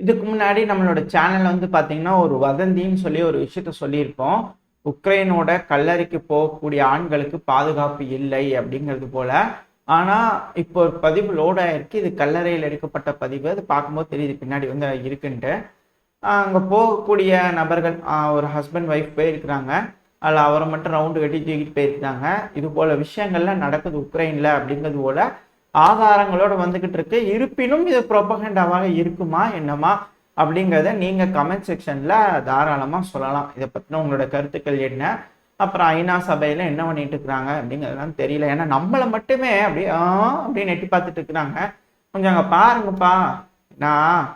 இதுக்கு முன்னாடி நம்மளோட சேனல்ல வந்து பார்த்தீங்கன்னா, ஒரு வதந்தின்னு சொல்லி ஒரு விஷயத்த சொல்லியிருப்போம். உக்ரைனோட கல்லறைக்கு போகக்கூடிய ஆண்களுக்கு பாதுகாப்பு இல்லை அப்படிங்கிறது போல. ஆனா, இப்போ ஒரு பதிவு லோட் ஆயிருக்கு. இது கல்லறையில எடுக்கப்பட்ட பதிவு. அது பார்க்கும்போது தெரியுது பின்னாடி வந்து இருக்குன்ட்டு. அங்க போகக்கூடிய நபர்கள் ஒரு ஹஸ்பண்ட், ஒய்ஃப் போயிருக்கிறாங்க. அதில அவர மட்டும் ரவுண்டு கட்டி தூக்கிட்டு போயிருக்காங்க. இது போல விஷயங்கள்லாம் நடக்குது உக்ரைன்ல அப்படிங்கிறது போல ஆதாரங்களோட வந்துகிட்டு இருக்கு. இருப்பினும் இது புரோபகண்டாவாக இருக்குமா என்னமா அப்படிங்கிறத நீங்க கமெண்ட் செக்ஷன்ல தாராளமா சொல்லலாம். இதை பத்தின உங்களோட கருத்துக்கள் என்ன? அப்புறம் ஐநா சபையில என்ன பண்ணிட்டு இருக்கிறாங்க அப்படிங்கிறதுலாம் தெரியல. ஏன்னா நம்மள மட்டுமே அப்படியே அப்படின்னு எட்டி பார்த்துட்டு இருக்கிறாங்க. கொஞ்சம் அங்க பாருங்கப்பா. நான்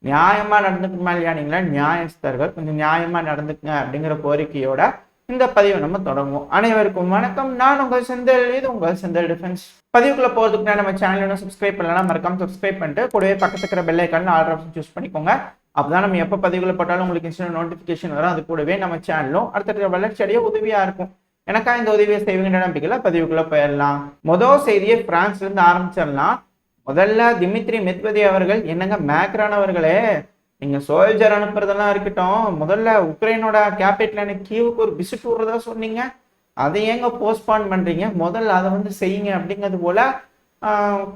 நியாயமா நடந்துக்குமா இல்லையா? நீங்களா நியாயஸ்தர்கள், கொஞ்சம் நியாயமா நடந்துக்குங்க அப்படிங்கிற கோரிக்கையோட இந்த பதிவை நம்ம தொடங்குவோம். அனைவருக்கும் வணக்கம். நான் உங்கள் செந்தில். இது உங்கள் செந்தில் டிஃபென்ஸ். பதிவுக்குள்ள போறதுக்கு நம்ம சேனல் இன்னும் சப்ஸ்கிரைப் பண்ணலாம், மறக்காம சப்ஸ்கிரைப் பண்ணிட்டு கூடவே பக்கத்துல இருக்கிற bell icon all option choose பண்ணிக்கோங்க. அப்பதான் நம்ம எப்ப பதிவுகளை போட்டாலும் உங்களுக்கு இன்ஸ்டன்ட் நோட்டிபிகேஷன் வரும். அது கூடவே நம்ம சேனலும் அடுத்த வளர்ச்சி அடைய உதவியா இருக்கும். எனக்கா இந்த உதவியை செய்வீங்க நம்பிக்கையில பதிவுக்குள்ள போயிடலாம். முதல் செய்தியை பிரான்ஸ்ல இருந்து ஆரம்பிச்சிடலாம். முதல்ல திமித்ரி மெத்வதேவ் அவர்கள், என்னங்க மேக்ரான் அவர்களே, நீங்க சோல்ஜர் அனுப்புறதெல்லாம் இருக்கட்டும், முதல்ல உக்ரைனோட கேபிட்டலான கீவுக்கு ஒரு விசிட் விடுறதா சொன்னீங்க. அதை ஏங்க போஸ்ட்பான் பண்றீங்க? முதல்ல அதை வந்து செய்யுங்க அப்படிங்கிறது போல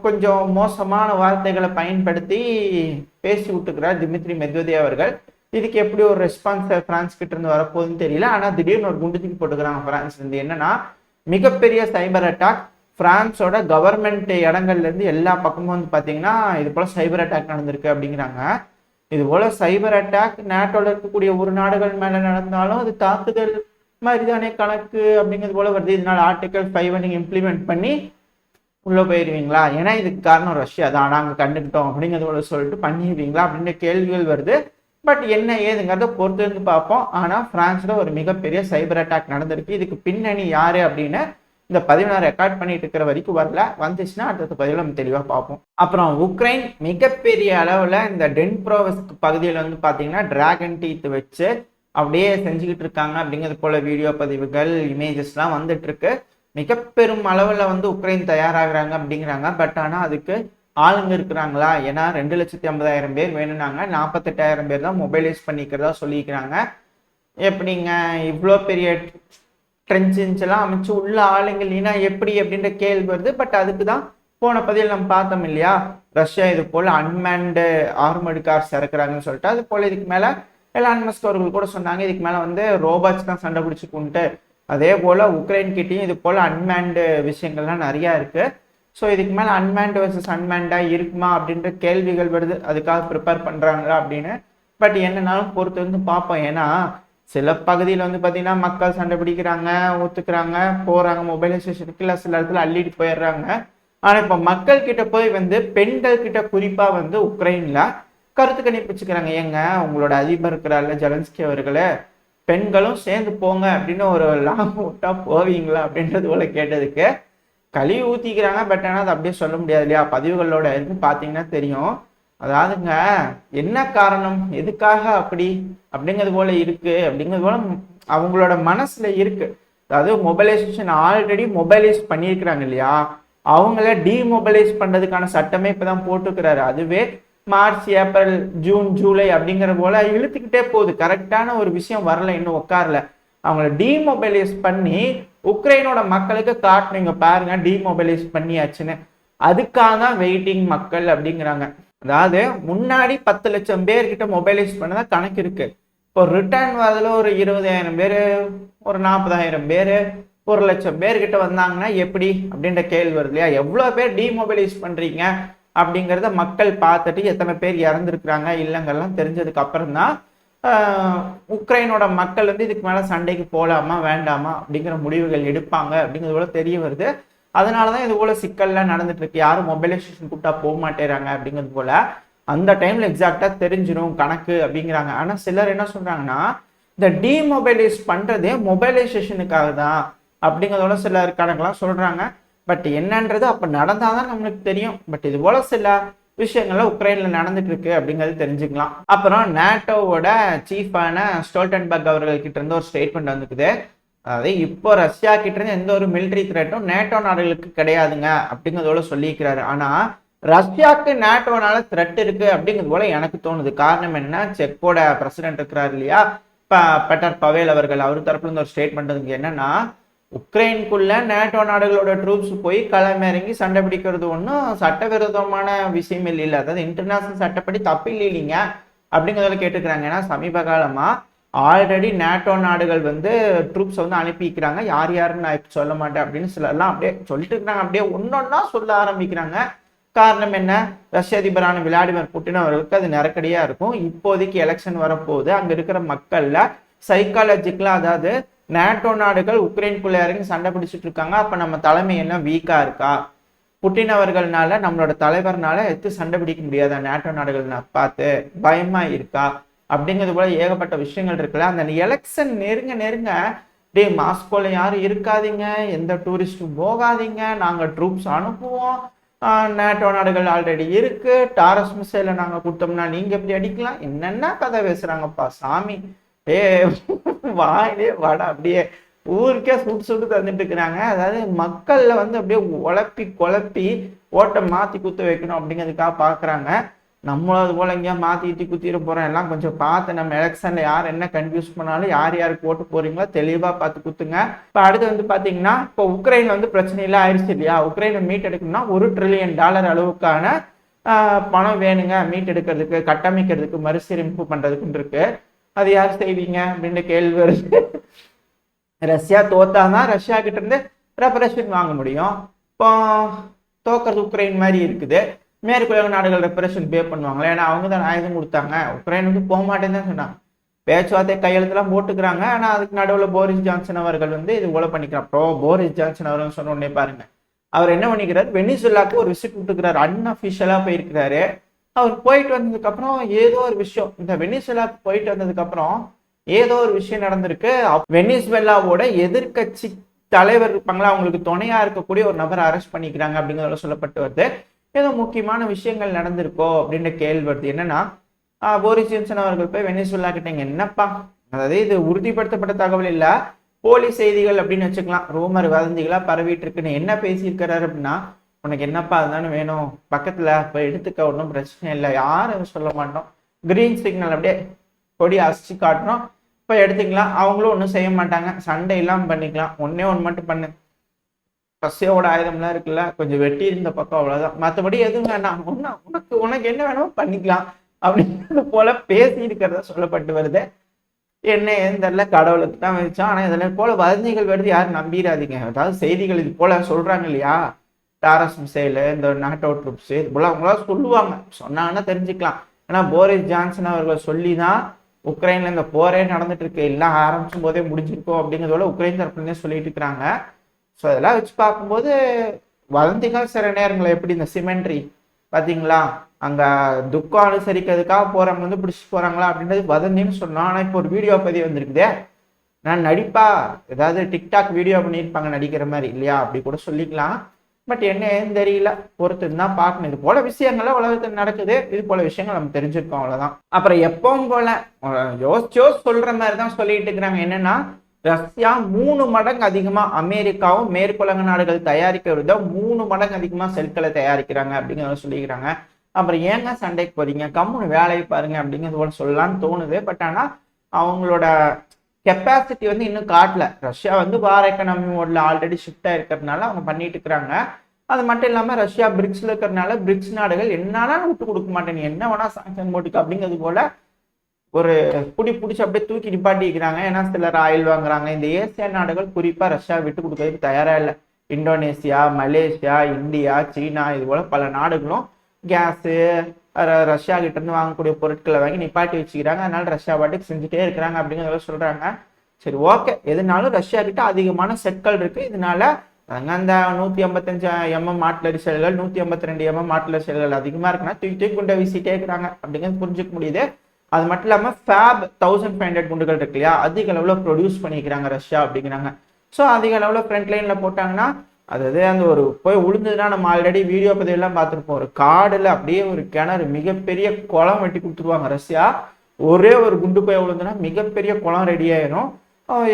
கொஞ்சம் மோசமான வார்த்தைகளை பயன்படுத்தி பேசி விட்டுக்கிறார் திமித்ரி மெத்வதேவ் அவர்கள். இதுக்கு எப்படி ஒரு ரெஸ்பான்ஸ் பிரான்ஸ் கிட்ட இருந்து வரப்போகுதுன்னு தெரியல. ஆனா திடீர்னு ஒரு குண்டு தூக்கி போட்டுக்கிறாங்க பிரான்ஸ்ல இருந்து. என்னன்னா, மிகப்பெரிய சைபர் அட்டாக் பிரான்ஸோட கவர்மெண்ட் இடங்கள்ல இருந்து எல்லா பக்கமும் வந்து பாத்தீங்கன்னா இது போல சைபர் அட்டாக் நடந்திருக்கு அப்படிங்கிறாங்க. இது போல சைபர் அட்டாக் நேட்டோல இருக்கக்கூடிய ஒரு நாடுகள் மேல நடந்தாலும் அது தாக்குதல் மாதிரிதானே கணக்கு அப்படிங்கிறது போல வருது. இதனால ஆர்டிகல் 5 நீங்க இம்ப்ளிமெண்ட் பண்ணி உள்ள போயிருவீங்களா? ஏன்னா இதுக்கு காரணம் ரஷ்யா தான், நாங்க கண்டுக்கிட்டோம் அப்படிங்கிறது போல சொல்லிட்டு பண்ணிடுவீங்களா அப்படின்ற கேள்விகள் வருது. பட் என்ன ஏதுங்கிறத பொறுத்து இருந்து பார்ப்போம். ஆனா பிரான்ஸ்ல ஒரு மிகப்பெரிய சைபர் அட்டாக் நடந்திருக்கு. இதுக்கு பின்னணி யாரு அப்படின்னு இந்த பதிவு நான் ரெக்கார்ட் பண்ணிட்டு இருக்கிற வரைக்கும் வரல. வந்துச்சுன்னா அடுத்த பதிவில் நம்ம தெளிவாக பார்ப்போம். அப்புறம் உக்ரைன் மிகப்பெரிய அளவில் இந்த டென்ப்ரோவஸ்க் பகுதியில் வந்து பார்த்தீங்கன்னா டிராகன் டீத் வச்சு அப்படியே செஞ்சுக்கிட்டு இருக்காங்க அப்படிங்கிறது போல வீடியோ பதிவுகள், இமேஜஸ்லாம் வந்துட்டு இருக்கு. மிக பெரும் அளவில் வந்து உக்ரைன் தயாராகிறாங்க அப்படிங்கிறாங்க. பட் ஆனால் அதுக்கு ஆளுங்க இருக்கிறாங்களா? ஏன்னா 2,50,000 பேர் வேணும்னாங்க. 48,000 பேர் தான் மொபைலைஸ் பண்ணிக்கிறதா சொல்லிக்கிறாங்க. எப்படிங்க இவ்வளோ பெரிய ட்ரென்ச்செல்லாம் அமைச்சு உள்ள ஆளுங்க இல்லைன்னா எப்படி அப்படின்ற கேள்வி வருது. பட் அதுக்கு தான் போன பதிவில் நம்ம பார்த்தோம் இல்லையா, ரஷ்யா இது போல அன்மேன்டு ஆர்மர்டு கார்ஸ் இறக்குறாங்கன்னு சொல்லிட்டு. அது போல இதுக்கு மேல எலான் மஸ்க் அவர்கள் கூட சொன்னாங்க, இதுக்கு மேல வந்து ரோபாட்ஸ் தான் சண்டை பிடிச்சுக்குன்ட்டு. அதே போல உக்ரைன் கிட்டையும் இது போல அன்மேன்டு விஷயங்கள்லாம் நிறைய இருக்கு. ஸோ இதுக்கு மேல அன்மேன்டு வர்சஸ் அன்மேன்டா இருக்குமா அப்படின்ற கேள்விகள் வருது. அதுக்காக ப்ரிப்பேர் பண்றாங்களா அப்படின்னு. பட் என்னன்னாலும் பொறுத்து வந்து பார்ப்போம். ஏன்னா சில பகுதியில் வந்து பார்த்தீங்கன்னா மக்கள் சண்டை பிடிக்கிறாங்க, ஒத்துக்கிறாங்க, போறாங்க மொபைலைசேஷனுக்கு, இல்லை சில இடத்துல அள்ளிட்டு போயிடுறாங்க. ஆனால் இப்போ மக்கள் கிட்ட போய் வந்து பெண்கள் கிட்ட குறிப்பா வந்து உக்ரைன்ல கருத்து கணிப்பிச்சுக்கிறாங்க. ஏங்க உங்களோட அதிபர் இருக்கிறார்ல ஜெலன்ஸ்கி அவர்களே, பெண்களும் சேர்ந்து போங்க அப்படின்னு ஒரு லாங் விட்டா போவீங்களா அப்படின்றது போல கேட்டதுக்கு கழுவி ஊத்திக்கிறாங்க. பட் ஆனால் அது அப்படியே சொல்ல முடியாது இல்லையா? பதிவுகளோட இருந்து பார்த்தீங்கன்னா தெரியும். அதாவதுங்க என்ன காரணம், எதுக்காக அப்படி அப்படிங்கிறது போல இருக்கு அப்படிங்கிறது போல அவங்களோட மனசுல இருக்கு. அதாவது மொபைலைசேஷன் ஆல்ரெடி மொபைலைஸ் பண்ணியிருக்கிறாங்க இல்லையா, அவங்கள டிமொபைலைஸ் பண்றதுக்கான சட்டமே இப்பதான் போட்டுக்கிறாரு. அதுவே மார்ச், ஏப்ரல், ஜூன், ஜூலை அப்படிங்கிற போல இழுத்துக்கிட்டே போகுது. கரெக்டான ஒரு விஷயம் வரல, இன்னும் உட்காரல. அவங்கள டிமொபைலைஸ் பண்ணி உக்ரைனோட மக்களுக்கு காட்டுனீங்க பாருங்க, டிமொபைலைஸ் பண்ணியாச்சுன்னு. அதுக்காக தான் வெயிட்டிங் மக்கள் அப்படிங்கிறாங்க. அதாவது முன்னாடி 10 லட்சம் பேர்கிட்ட மொபைலைஸ் பண்ணதான் கணக்கு இருக்கு. இப்போ ரிட்டர்ன் வரதுல ஒரு 20,000 பேர், ஒரு 40,000 பேர், 1 லட்சம் பேர்கிட்ட வந்தாங்கன்னா எப்படி அப்படின்ற கேள்வி வருது இல்லையா? எவ்வளோ பேர் டிமொபைலைஸ் பண்றீங்க அப்படிங்கிறத மக்கள் பார்த்துட்டு எத்தனை பேர் இறந்துருக்குறாங்க இல்லைங்கெல்லாம் தெரிஞ்சதுக்கு அப்புறம் தான் உக்ரைனோட மக்கள் வந்து இதுக்கு மேல சண்டைக்கு போகலாமா வேண்டாமா அப்படிங்கிற முடிவுகள் எடுப்பாங்க அப்படிங்கிறது போல தெரிய வருது. அதனாலதான் இது போல சிக்கல்லாம் நடந்துட்டு இருக்கு. யாரும் மொபைலைசேஷன் கூப்பிட்டா போக மாட்டேறாங்க அப்படிங்கிறது போல அந்த டைம்ல எக்ஸாக்டா தெரிஞ்சிடும் கணக்கு அப்படிங்கிறாங்க. ஆனா சிலர் என்ன சொல்றாங்கன்னா, இந்த டிமொபைலைஸ் பண்றதே மொபைலைசேஷனுக்காக தான் அப்படிங்கிறதோட சிலர் கணக்கெல்லாம் சொல்றாங்க. பட் என்னன்றது அப்ப நடந்தாதான் நம்மளுக்கு தெரியும். பட் இது போல சில விஷயங்கள்ல உக்ரைன்ல நடந்துட்டு இருக்கு அப்படிங்கிறது தெரிஞ்சுக்கலாம். அப்புறம் நேட்டோவோட சீஃபான ஸ்டோல்டன்பர்க் அவர்கள் கிட்ட இருந்து ஒரு ஸ்டேட்மெண்ட் வந்துக்குது. அதாவது இப்போ ரஷ்யா கிட்ட இருந்து எந்த ஒரு மிலிட்ரி த்ரெட்டும் நேட்டோ நாடுகளுக்கு கிடையாதுங்க அப்படிங்கிறதோட சொல்லியிருக்கிறாரு. ஆனா ரஷ்யாவுக்கு நேட்டோனால த்ரெட் இருக்கு அப்படிங்கிறது போல எனக்கு தோணுது. காரணம் என்ன, செக்கோட பிரசிடென்ட் இருக்கிறார் இல்லையா, பெட்டர் பவேல் அவர்கள், அவர் தரப்புல இருந்து ஒரு ஸ்டேட்மெண்ட் என்னன்னா, உக்ரைனுக்குள்ள நேட்டோ நாடுகளோட ட்ரூப்ஸ் போய் களமிறங்கி சண்டை பிடிக்கிறது ஒன்றும் சட்டவிரோதமான விஷயம் இல்லை, அதாவது இன்டர்நேஷனல் சட்டப்படி தப்பு இல்லைங்க அப்படிங்கிறதுல கேட்டுக்கிறாங்க. ஏன்னா சமீப காலமா ஆல்ரெடி நேட்டோ நாடுகள் வந்து ட்ரூப்ஸ் வந்து அனுப்பிக்கிறாங்க. யார் யாருன்னு நான் சொல்ல மாட்டேன் அப்படின்னு சிலர்லாம் அப்படியே சொல்லிட்டு இருக்கிறாங்க. அப்படியே ஒன்னொன்னா சொல்ல ஆரம்பிக்கிறாங்க. காரணம் என்ன, ரஷ்ய அதிபரான விளாடிமிர் புட்டின் அவர்களுக்கு அது நெருக்கடியா இருக்கும். இப்போதைக்கு எலெக்ஷன் வரப்போகுது. அங்க இருக்கிற மக்கள்ல சைக்காலஜிக்கலா, அதாவது நேட்டோ நாடுகள் உக்ரைனுக்குள்ள இறங்கி சண்டை பிடிச்சிட்டு இருக்காங்க, அப்ப நம்ம தலைமை என்ன வீக்கா இருக்கா, புட்டின் அவர்கள்னால நம்மளோட தலைவர்னால எடுத்து சண்டை பிடிக்க முடியாதா நேட்டோ நாடுகள் பார்த்து பயமா இருக்கா அப்படிங்கிறது போல ஏகப்பட்ட விஷயங்கள் இருக்குல்ல. அந்த எலெக்ஷன் நெருங்க நெருங்க டே மாஸ்கோல யாரும் இருக்காதீங்க, எந்த டூரிஸ்டும் போகாதீங்க, நாங்க ட்ரூப்ஸ் அனுப்புவோம், நேட்டோ நாடுகள் ஆல்ரெடி இருக்கு, டாரஸ் மிசைல நாங்க கொடுத்தோம்னா நீங்க எப்படி அடிக்கலாம், என்னென்ன கதை பேசுறாங்கப்பா சாமி. ஏ வாயிலே வாடா, அப்படியே ஊருக்கே சுட்டு சுட்டு தந்துட்டு இருக்கிறாங்க. அதாவது மக்கள்ல வந்து அப்படியே உழப்பி குழப்பி ஓட்டை மாத்தி குத்து வைக்கணும் அப்படிங்கிறதுக்காக பாக்குறாங்க. நம்மளும் அது போல எங்கேயா மாத்தி குத்திட போறோம். எல்லாம் கொஞ்சம் பார்த்து நம்ம எலெக்ஷன்ல யார் என்ன கன்ஃபியூஸ் பண்ணாலும் யார் யாருக்கு ஓட்டு போறீங்களோ தெளிவா பார்த்து குத்துங்க. இப்ப அடுத்து வந்து பாத்தீங்கன்னா, இப்போ உக்ரைன்ல வந்து பிரச்சனை எல்லாம் ஆயிடுச்சு இல்லையா, உக்ரைனை மீட் எடுக்கணும்னா $1 trillion அளவுக்கான பணம் வேணுங்க மீட் எடுக்கிறதுக்கு, கட்டமைக்கிறதுக்கு, மறுசீரமைப்பு பண்றதுக்குன்னு இருக்கு. அது யார் செய்வீங்க அப்படின்ற கேள்வி வருது. ரஷ்யா தோத்தாதான் ரஷ்யா கிட்ட இருந்து ரெப்பரேஷன் வாங்க முடியும். இப்போ தோக்கிறது உக்ரைன் மாதிரி இருக்குது, மேற்குலக நாடுகள் ரெப்பரேஷன் பே பண்ணுவாங்களே, ஏன்னா அவங்க தான் ஆயுதம் கொடுத்தாங்க, உக்ரைன் வந்து போக மாட்டேன்னு தான் சொன்னாங்க. பேச்சுவார்த்தை கையெழுத்துலாம் போட்டுக்கிறாங்க. ஆனா அதுக்கு நடுவில் போரிஸ் ஜான்சன் அவர்கள் வந்து இது போல பண்ணிக்கிறார். அப்புறம் போரிஸ் ஜான்சன் அவர்கள் சொன்ன உடனே பாருங்க, அவர் என்ன பண்ணிக்கிறார், வெனிசுலாக்கு ஒரு விசிட் விட்டுக்கிறார், அன்அபிஷியலா போயிருக்கிறாரு. அவர் போயிட்டு வந்ததுக்கு அப்புறம் ஏதோ ஒரு விஷயம், இந்த வெனிசுலாக்கு போயிட்டு வந்ததுக்கு அப்புறம் ஏதோ ஒரு விஷயம் நடந்திருக்கு. வெனிசுலாவோட எதிர்கட்சி தலைவர் இருப்பாங்களா, அவங்களுக்கு துணையா இருக்கக்கூடிய ஒரு நபரை அரெஸ்ட் பண்ணிக்கிறாங்க அப்படிங்கிறத சொல்லப்பட்டு வருது. ஏதோ முக்கியமான விஷயங்கள் நடந்திருக்கோ அப்படின்ற கேள்வி வருது. என்னன்னா, போரிஸ் ஜான்சன் அவர்கள் போய் வெனிசுலா கிட்டங்க, என்னப்பா, அதாவது இது உறுதிப்படுத்தப்பட்ட தகவல் இல்ல, போலி செய்திகள் அப்படின்னு வச்சுக்கலாம், ரூமர் வதந்திகளா பரவிட்டு இருக்குன்னு என்ன பேசியிருக்கிறாரு அப்படின்னா, உனக்கு என்னப்பா அதுதானே வேணும், பக்கத்துல போய் எடுத்துக்க, ஒன்றும் பிரச்சனை இல்லை, யாரும் சொல்ல மாட்டோம், கிரீன் சிக்னல் அப்படியே கொடி அசிச்சு காட்டணும், இப்போ எடுத்துக்கலாம், அவங்களும் ஒன்றும் செய்ய மாட்டாங்க, சண்டை இல்லாமல் பண்ணிக்கலாம், ஒன்னே ஒன்று மட்டும் பண்ணு, ரஷ்யாவோட ஆயுதம்லாம் இருக்குல்ல கொஞ்சம் வெட்டி இருந்த பக்கம், அவ்வளவுதான், மற்றபடி எதுவும் வேணாம், உனக்கு என்ன வேணுமோ பண்ணிக்கலாம் அப்படின்றது போல பேசி இருக்கிறதா சொல்லப்பட்டு வருது. என்ன ஏன்னு தெரியல, கடவுளுக்கு தான் வச்சான். ஆனா இதெல்லாம் போல வதந்திகள் வருது, யாரும் நம்பிடாதீங்க. அதாவது செய்திகள் இது போல சொல்றாங்க இல்லையா, டாரஸ் மிசைலு, இந்த நாட்டோ ட்ரூப்ஸ், இது போல அவங்களா சொல்லுவாங்க, சொன்னாங்கன்னா தெரிஞ்சுக்கலாம். ஆனா போரிஸ் ஜான்சன் அவர்கள் சொல்லி தான் உக்ரைன்ல இந்த போரே நடந்துட்டு இருக்கு, எல்லாம் ஆரம்பிச்சும் போதே முடிஞ்சிருக்கும் அப்படிங்கிறதோட உக்ரைன் தரப்புலேருந்தே சொல்லிட்டு இருக்கிறாங்க. ஸோ அதெல்லாம் வச்சு பார்க்கும்போது வதந்திகள் சில நேரங்கள் எப்படி இந்த சிமெண்ட்ரி பார்த்தீங்களா, அங்கே துக்கம் அனுசரிக்கிறதுக்காக போகிறவங்க வந்து பிடிச்சிட்டு போகிறாங்களா அப்படின்றது வதந்தின்னு சொன்னோம். ஆனால் இப்போ ஒரு வீடியோ பதிவு வந்திருக்குதே, நான் நடிப்பா ஏதாவது டிக்டாக் வீடியோ பண்ணியிருப்பாங்க நடிக்கிற மாதிரி இல்லையா, அப்படி கூட சொல்லிக்கலாம். பட் என்ன ஏன்னு தெரியல, பொறுத்து தான் பார்க்கணும். இது போல விஷயங்கள்லாம் உலகத்தில் நடக்குது, இது போல விஷயங்கள் நம்ம தெரிஞ்சிருக்கோம், அவ்வளோதான். அப்புறம் எப்பவும் போல யோசிச்சோ சொல்ற மாதிரி தான் சொல்லிட்டு இருக்கிறாங்க. என்னன்னா, ரஷ்யா 3 மடங்கு அதிகமா அமெரிக்காவும் மேற்குலக நாடுகள் தயாரிக்க விட 3 மடங்கு அதிகமா செல்களை தயாரிக்கிறாங்க அப்படிங்கிறத சொல்லிக்கிறாங்க. அப்புறம் ஏங்க சண்டைக்கு போறீங்க, கம்முன்னு வேலையை பாருங்க அப்படிங்கிறது போல சொல்லலாம்னு தோணுது. பட் ஆனா அவங்களோட கெப்பாசிட்டி வந்து இன்னும் காட்டல. ரஷ்யா வந்து வார் எக்கனாமி மோட்ல ஆல்ரெடி ஷிஃப்ட் ஆயிருக்கிறதுனால அவங்க பண்ணிட்டு இருக்கிறாங்க. அது மட்டும் இல்லாம ரஷ்யா பிரிக்ஸ்ல இருக்கிறதுனால பிரிக்ஸ் நாடுகள் என்னாலும் விட்டு கொடுக்க மாட்டேன், நீ என்ன வேணா சாங்ஷன் போட்டுக்க அப்படிங்கிறது போல ஒரு பிடிச்சி அப்படியே தூக்கி நிப்பாட்டிக்கிறாங்க. ஏன்னா சிலர் ஆயில் வாங்குறாங்க. இந்த ஏசியா நாடுகள் குறிப்பா ரஷ்யா விட்டு கொடுக்கறதுக்கு தயாரா இல்லை. இந்தோனேசியா, மலேசியா, இந்தியா, சீனா, இது போல பல நாடுகளும் கேஸு ரஷ்யா கிட்ட இருந்து வாங்கக்கூடிய பொருட்களை வாங்கி நிப்பாட்டி வச்சுக்கிறாங்க. அதனால ரஷ்யா பாட்டுக்கு செஞ்சுட்டே இருக்கிறாங்க அப்படிங்கிறத சொல்றாங்க. சரி, ஓகே, எதுனாலும் ரஷ்யா கிட்ட அதிகமான செட்கள் இருக்கு. இதனால அந்த 155 mm ஆட்லரி செல்கள், 152 mm ஆட்லரி செல்கள் அதிகமா இருக்குன்னா தூக்கி குண்டை வீசிட்டே இருக்கிறாங்க அப்படிங்கிறது புரிஞ்சுக்க முடியுது. அது மட்டும் இல்லாம FAB 1500 குண்டுகள் இருக்கு இல்லையா, அதிக அளவுல ப்ரொடியூஸ் பண்ணிக்கிறாங்க ரஷ்யா அப்படிங்கிறாங்க. ஸோ அதிக அளவுல ஃப்ரண்ட் லைன்ல போட்டாங்கன்னா, அதாவது அந்த ஒரு போய் உளுந்ததுன்னா நம்ம ஆல்ரெடி வீடியோ பதிவெல்லாம் பார்த்துருப்போம், ஒரு காடுல அப்படியே ஒரு கிணறு மிகப்பெரிய குளம் வெட்டி கொடுத்துருவாங்க ரஷ்யா. ஒரே ஒரு குண்டு போய் விழுந்துன்னா மிகப்பெரிய குளம் ரெடி ஆயிரும்.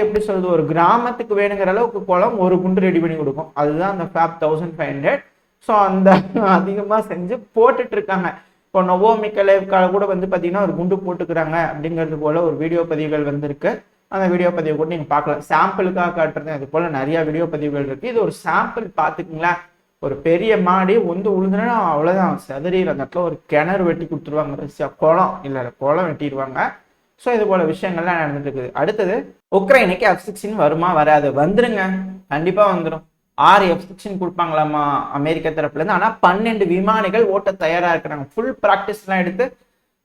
எப்படி சொல்றது, ஒரு கிராமத்துக்கு வேணுங்கிற அளவுக்கு குளம் ஒரு குண்டு ரெடி பண்ணி கொடுக்கும். அதுதான் அந்த FAB 1500. ஸோ அந்த அதிகமாக செஞ்சு போட்டுட்டு இருக்காங்க. இப்போ நொவோ மிக்கலேவ்கால கூட வந்து பார்த்தீங்கன்னா ஒரு குண்டு போட்டுக்கிறாங்க அப்படிங்கிறது போல ஒரு வீடியோ பதிவுகள் வந்திருக்கு. அந்த வீடியோ பதிவு கூட நீங்கள் பார்க்கலாம். சாம்பிளுக்காக காட்டுறது அது போல் நிறைய வீடியோ பதிவுகள் இருக்குது. இது ஒரு சாம்பிள் பார்த்துக்குங்களேன். ஒரு பெரிய மாடி வந்து உழுதுனா அவ்வளோதான், செதறிற அந்த இடத்துல ஒரு கிணறு வெட்டி கொடுத்துருவாங்க, குளம் இல்லை குளம் வெட்டிடுவாங்க. ஸோ இது போல விஷயங்கள்லாம் நடந்துட்டு இருக்குது. அடுத்தது உக்ரைனுக்கு F-16 வருமா வராது? வந்துருங்க, கண்டிப்பாக வந்துடும். 6 F-16 கொடுப்பாங்களாமா அமெரிக்கா தரப்புல இருந்து. ஆனால் 12 விமானிகள் ஓட்ட தயாரா இருக்கிறாங்க. ஃபுல் ப்ராக்டிஸ்லாம் எடுத்து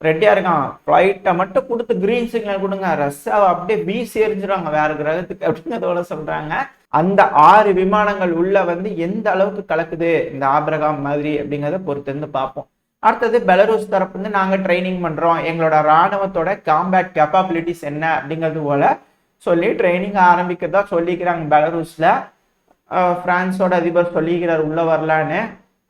ரெடியா இருக்கான். ஃப்ளைட்டை மட்டும் கொடுத்து கிரீன் சிக்னல் கொடுங்க, ரஷ்யாவை அப்படியே வீசி எறிஞ்சிருவாங்க வேற கிரகத்துக்கு அப்படிங்கிறதோட சொல்றாங்க. அந்த 6 விமானங்கள் உள்ள வந்து எந்த அளவுக்கு கலக்குது இந்த ஆபிரகாம் மாதிரி அப்படிங்கிறத பொறுத்து இருந்து பார்ப்போம். அடுத்தது பெலரூஸ் தரப்பு வந்து நாங்க ட்ரைனிங் பண்றோம், எங்களோட ராணுவத்தோட காம்பேட் கேப்பபிலிட்டிஸ் என்ன அப்படிங்கிறது போல சொல்லி ட்ரைனிங் ஆரம்பிக்கிறதா சொல்லிக்கிறாங்க பெலரூஸ்ல. பிரான்ஸோட அதிபர் சொல்லிக்கிறார் உள்ள வரலான்னு.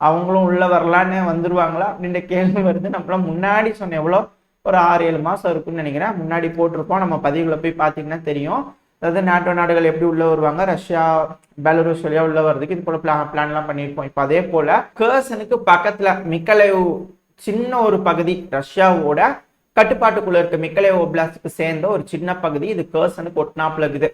அவங்களும் உள்ள வரலான்னு வந்துருவாங்களா அப்படின்ற கேள்வி வருது. நம்மளாம் முன்னாடி சொன்ன எவ்வளோ ஒரு 6-7 மாசம் இருக்குன்னு நினைக்கிறேன், முன்னாடி போட்டிருப்போம். நம்ம பதிவுல போய் பார்த்தீங்கன்னா தெரியும். அதாவது நாட்டோ நாடுகள் எப்படி உள்ள வருவாங்க, ரஷ்யா பெலரூஸ் வழியா உள்ள வர்றதுக்கு இது போல பிளான்லாம் பண்ணியிருப்போம். இப்போ அதே போல கர்சனுக்கு பக்கத்துல மிக்கலேவ் சின்ன ஒரு பகுதி, ரஷ்யாவோட கட்டுப்பாட்டுக்குள்ள இருக்க மிக்கலேவ் ஒப்லாஸ்டுக்கு சேர்ந்த ஒரு சின்ன பகுதி, இது கர்சனுக்கு ஒட்டினாப்புல இருக்குது.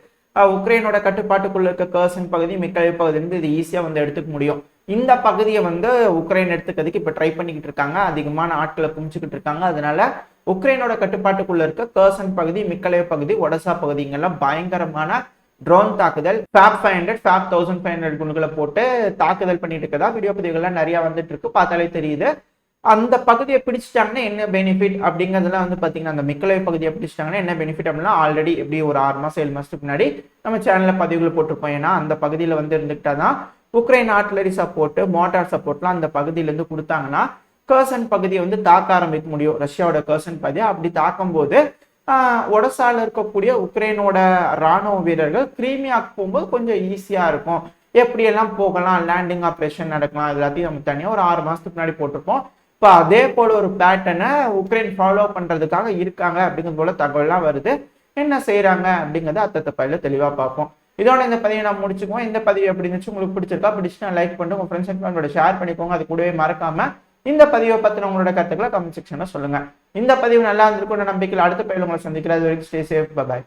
உக்ரைனோட கட்டுப்பாட்டுக்குள்ள இருக்க கர்சன் பகுதி, மிக்கலேவ் பகுதி வந்து இது ஈஸியா வந்து எடுத்துக்க முடியும். இந்த பகுதியை வந்து உக்ரைன் எடுத்துக்கிறதுக்கு இப்ப ட்ரை பண்ணிக்கிட்டு இருக்காங்க, அதிகமான ஆட்களை குமிச்சுக்கிட்டு இருக்காங்க. அதனால உக்ரைனோட கட்டுப்பாட்டுக்குள்ள இருக்க கர்சன் பகுதி, மிக்கலேவ் பகுதி, ஒடசா பகுதிங்கெல்லாம் பயங்கரமான ட்ரோன் தாக்குதல், FAB 500 FAB 1500 குண்டுகளை போட்டு தாக்குதல் பண்ணிட்டு இருக்கதா வீடியோ பதிவுகள்லாம் நிறைய வந்துட்டு இருக்கு, பார்த்தாலே தெரியுது. அந்த பகுதியை பிடிச்சிட்டாங்கன்னா என்ன பெனிஃபிட் அப்படிங்கிறதுலாம் வந்து பார்த்தீங்கன்னா, அந்த மிக்கலேவ் பகுதியை பிடிச்சிட்டாங்கன்னா என்ன பெனிஃபிட் அப்படின்னா, ஆல்ரெடி எப்படி ஒரு 6 மாசம் 7 மாசத்துக்கு முன்னாடி நம்ம சேனல்ல பதிவுகள் போட்டிருப்போம். ஏன்னா அந்த பகுதியில் வந்து இருந்துக்கிட்டாதான் உக்ரைன் ஆர்ட்லரி சப்போர்ட், மோட்டார் சப்போர்ட்லாம் அந்த பகுதியிலேருந்து கொடுத்தாங்கன்னா கர்சன் பகுதியை வந்து தாக்க ஆரம்பிக்க முடியும், ரஷ்யாவோட கர்சன் பகுதியை. அப்படி தாக்கும் போது ஒடசால இருக்கக்கூடிய உக்ரைனோட ராணுவ வீரர்கள் கிரீமியாவுக்கு போகும்போது கொஞ்சம் ஈஸியா இருக்கும். எப்படியெல்லாம் போகலாம், லேண்டிங் ஆப்ரேஷன் நடக்கலாம், எல்லாத்தையும் நம்ம தனியாக ஒரு 6 மாசத்துக்கு முன்னாடி போட்டிருப்போம். இப்போ அதே போல ஒரு பேட்டர்னை உக்ரைன் ஃபாலோ பண்றதுக்காக இருக்காங்க அப்படிங்கிறது போல தகவல்லாம் வருது. என்ன செய்யறாங்க அப்படிங்கிறத அத்தத்த பயில தெளிவா பார்ப்போம். இதோட இந்த பதிவை நான் முடிச்சுக்குவோம். இந்த பதிவு எப்படி இருந்துச்சு, உங்களுக்கு பிடிச்சிருக்கா? பிடிச்சுன்னா லைக் பண்ணிட்டு உங்க ஃப்ரெண்ட்ஸ் அண்ட் ஃபேமிலியோட ஷேர் பண்ணிக்கோங்க. அது கூடவே மறக்காம இந்த பதிவை பத்தின உங்களோட கருத்துக்களை கமெண்ட் செக்ஷன்ல சொல்லுங்க. இந்த பதிவு நல்லா இருந்திருக்கும் நம்பிக்கையில் அடுத்த பதிவில் உங்களை சந்திக்கிறது வரைக்கும் ஸ்டே சேஃப், பை.